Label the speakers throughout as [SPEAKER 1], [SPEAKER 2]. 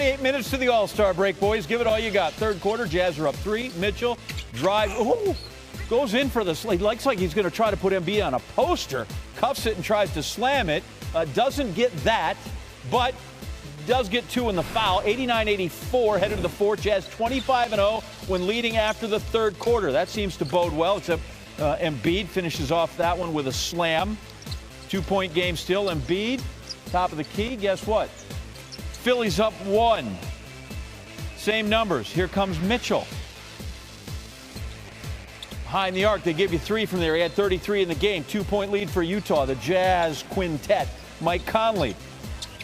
[SPEAKER 1] 28 minutes to the All-Star break, boys. Give it all you got. Third quarter, Jazz are up 3. Mitchell drives. Ooh, goes in for this. He looks like he's going to try to put Embiid on a poster. Cuffs it and tries to slam it. Doesn't get that, but does get 2 in the foul. 89-84 headed to the fourth. Jazz 25-0 when leading after the third quarter. That seems to bode well, except Embiid finishes off that one with a slam. 2-point game still. Embiid, top of the key. Guess what? Phillies up 1. Same numbers. Here comes Mitchell. Behind the arc, they give you 3 from there. He had 33 in the game. 2-point lead for Utah. The Jazz quintet. Mike Conley.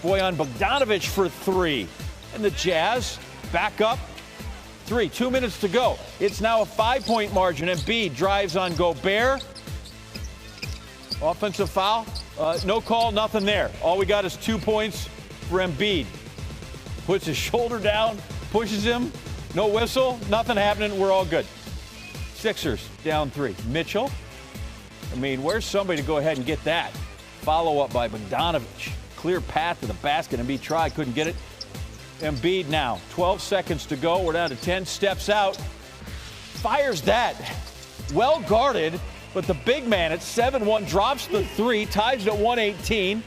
[SPEAKER 1] Bojan Bogdanovic for 3. And the Jazz back up 3. 2 minutes to go. It's now a 5-point margin. Embiid drives on Gobert. Offensive foul. No call, nothing there. All we got is 2 points for Embiid. Puts his shoulder down, pushes him. No whistle, nothing happening. We're all good. Sixers down 3. Mitchell. I mean, where's somebody to go ahead and get that? Follow up by Bogdanovic. Clear path to the basket. Embiid tried, couldn't get it. Embiid now. 12 seconds to go. We're down to 10. Steps out. Fires that. Well guarded, but the big man at 7-1 drops the 3. Ties at 118.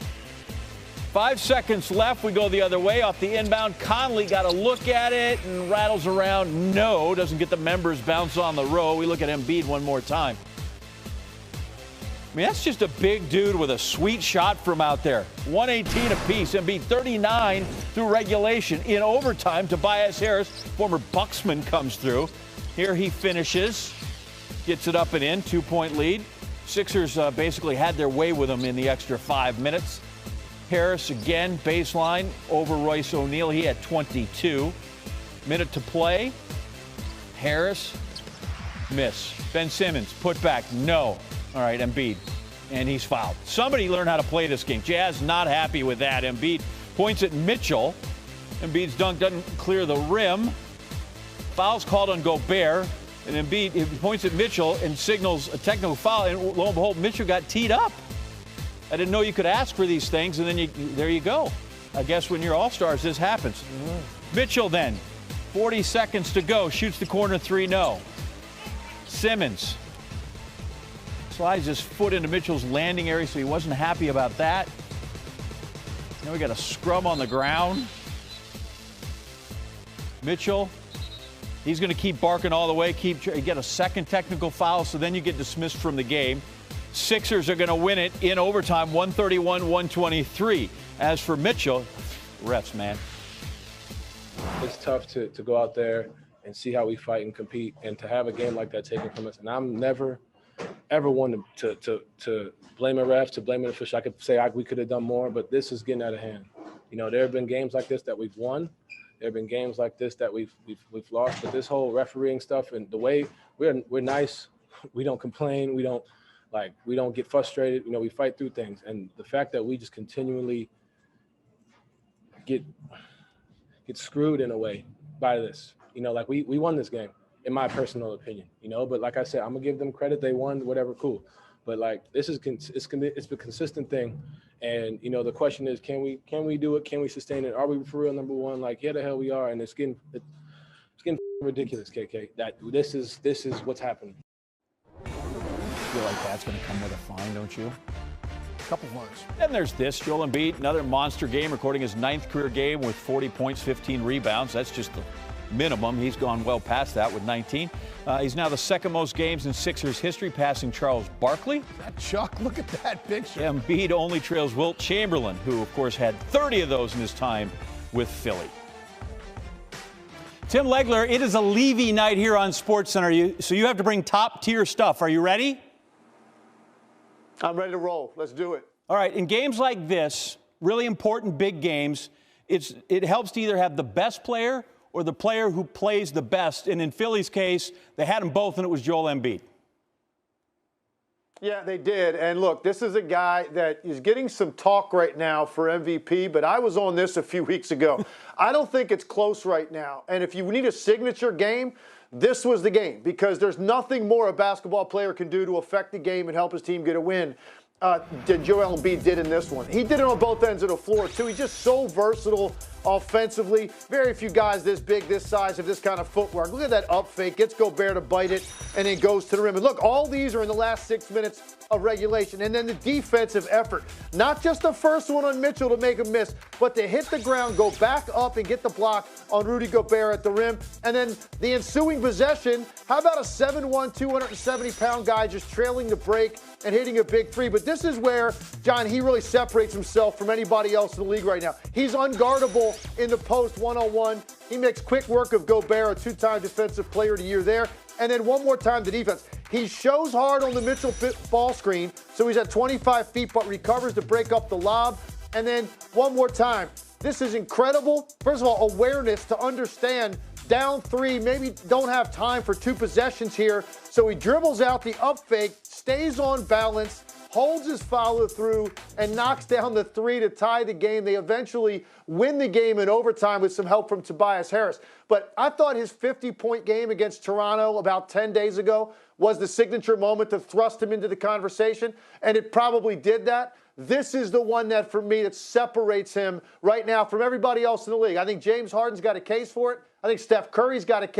[SPEAKER 1] 5 seconds left. We go the other way off the inbound. Conley got a look at it and rattles around. No, doesn't get the members. Bounce on the row. We look at Embiid one more time. I mean, that's just a big dude with a sweet shot from out there. 118 apiece. Embiid 39 through regulation. In overtime, Tobias Harris, former Bucksman, comes through. Here he finishes. Gets it up and in. 2-point lead. Sixers basically had their way with him in the extra 5 minutes. Harris again, baseline over Royce O'Neal. He had 22. Minute to play. Harris, miss. Ben Simmons, put back, no. All right, Embiid, and he's fouled. Somebody learn how to play this game. Jazz not happy with that. Embiid points at Mitchell. Embiid's dunk doesn't clear the rim. Foul's called on Gobert, and Embiid he points at Mitchell and signals a technical foul, and lo and behold, Mitchell got teed up. I didn't know you could ask for these things, and then there you go. I guess when you're all-stars, this happens. Mitchell then, 40 seconds to go, shoots the corner 3, no. Simmons slides his foot into Mitchell's landing area, so he wasn't happy about that. Now we got a scrum on the ground. Mitchell, he's going to keep barking all the way, get a second technical foul, so then you get dismissed from the game. Sixers are going to win it in overtime, 131-123. As for Mitchell, refs, man.
[SPEAKER 2] It's tough to go out there and see how we fight and compete, and to have a game like that taken from us. And I'm never, ever one to blame a ref, to blame an official. I could say we could have done more, but this is getting out of hand. You know, there have been games like this that we've won. There have been games like this that we've lost. But this whole refereeing stuff and the way we're nice, we don't complain, we don't get frustrated. You know, we fight through things. And the fact that we just continually get screwed in a way by this, you know, like we won this game, in my personal opinion, you know, but like I said, I'm gonna give them credit. They won, whatever, cool. But like, this is, it's a consistent thing. And, you know, the question is, can we do it? Can we sustain it? Are we for real number one? Like, yeah, the hell we are. And it's getting ridiculous, KK, that this is what's happening.
[SPEAKER 1] I feel like that's going to come with a fine, don't you?
[SPEAKER 3] A couple ones.
[SPEAKER 1] And there's this, Joel Embiid, another monster game, recording his 9th career game with 40 points, 15 rebounds. That's just the minimum. He's gone well past that with 19. He's now the second most games in Sixers history, passing Charles Barkley.
[SPEAKER 3] Chuck, look at that picture.
[SPEAKER 1] Embiid only trails Wilt Chamberlain, who, of course, had 30 of those in his time with Philly. Tim Legler, it is a Levy night here on SportsCenter, so you have to bring top-tier stuff. Are you ready?
[SPEAKER 4] I'm ready to roll. Let's do it.
[SPEAKER 1] All right, in games like this, really important big games, it helps to either have the best player or the player who plays the best. And in Philly's case, they had them both, and it was Joel Embiid.
[SPEAKER 4] Yeah, they did. And look, this is a guy that is getting some talk right now for MVP, but I was on this a few weeks ago. I don't think it's close right now. And if you need a signature game, this was the game, because there's nothing more a basketball player can do to affect the game and help his team get a win than Joel Embiid did in this one. He did it on both ends of the floor, too. He's just so versatile offensively. Very few guys this big, this size have this kind of footwork. Look at that up fake. Gets Gobert to bite it and then goes to the rim. And look, all these are in the last 6 minutes of regulation. And then the defensive effort. Not just the first one on Mitchell to make him miss, but to hit the ground, go back up and get the block on Rudy Gobert at the rim. And then the ensuing possession, how about a 7'1", 270-pound guy just trailing the break and hitting a big three? But this is where, John, he really separates himself from anybody else in the league right now. He's unguardable in the post one-on-one. He makes quick work of Gobert, a two-time Defensive Player of the Year there. And then one more time, the defense. He shows hard on the Mitchell ball screen, so he's at 25 feet, but recovers to break up the lob. And then one more time. This is incredible. First of all, awareness to understand down three, maybe don't have time for two possessions here. So he dribbles out the up fake, stays on balance, holds his follow through, and knocks down the three to tie the game. They eventually win the game in overtime with some help from Tobias Harris. But I thought his 50-point game against Toronto about 10 days ago was the signature moment to thrust him into the conversation, and it probably did that. This is the one that, for me, that separates him right now from everybody else in the league. I think James Harden's got a case for it. I think Steph Curry's got a case.